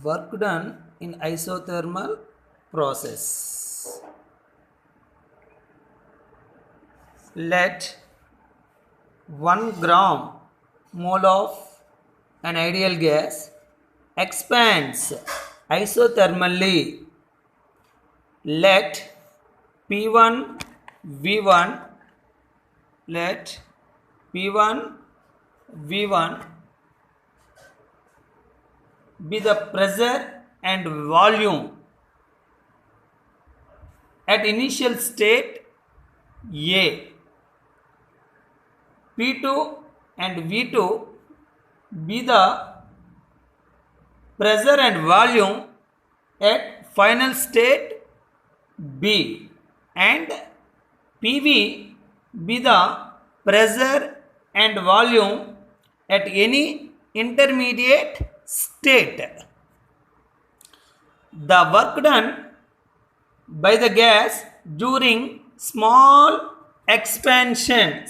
Work done in isothermal process. Let 1 gram mole of an ideal gas expands isothermally. Let P1 V1 let P1 V1 be the pressure and volume at initial state A. P2 and V2 be the pressure and volume at final state B, and PV be the pressure and volume at any intermediate state. The work done by the gas during small expansion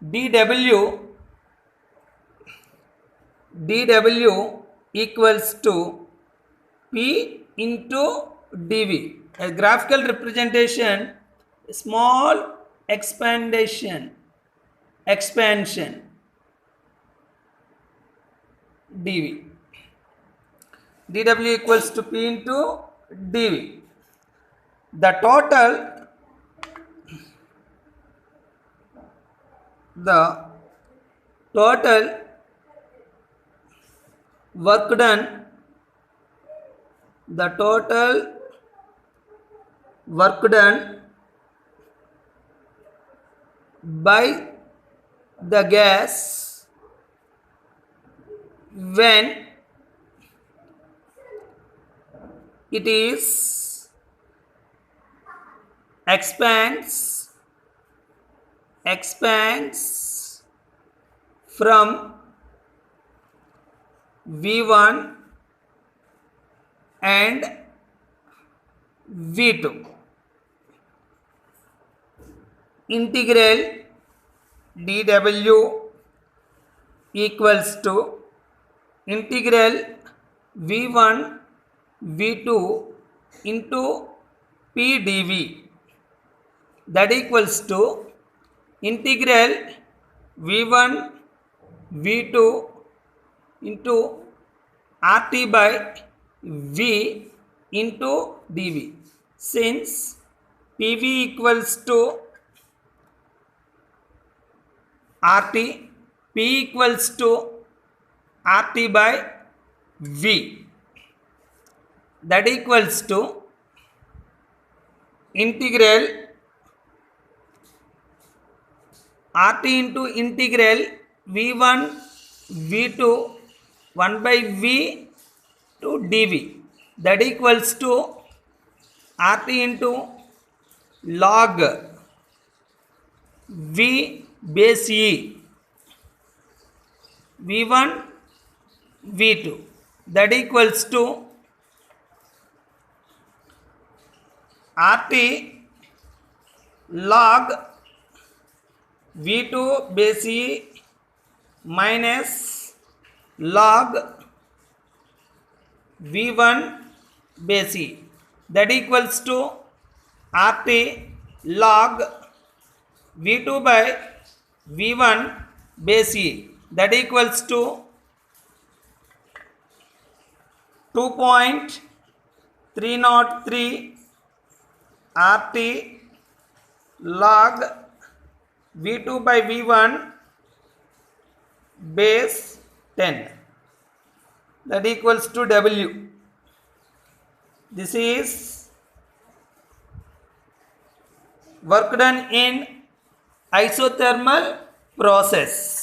dW equals to P into dV. A graphical representation, small expansion dV. dW equals to P into dV. The total work done by the gas when it is expands from V1 and V2. Integral dW equals to integral V1 V2 into P dV, that equals to integral V1 V2 into RT by V into dV. Since PV equals to RT, P equals to RT by V, that equals to integral RT into integral V1 V2 1 by V to dV, that equals to RT into log V base E V1 V2, that equals to RT log V2 base E minus log V1 base E, that equals to RT log V2 by V1 base E, that equals to 2.303 RT log V2 by V1 base 10, that equals to W. This is work done in isothermal process.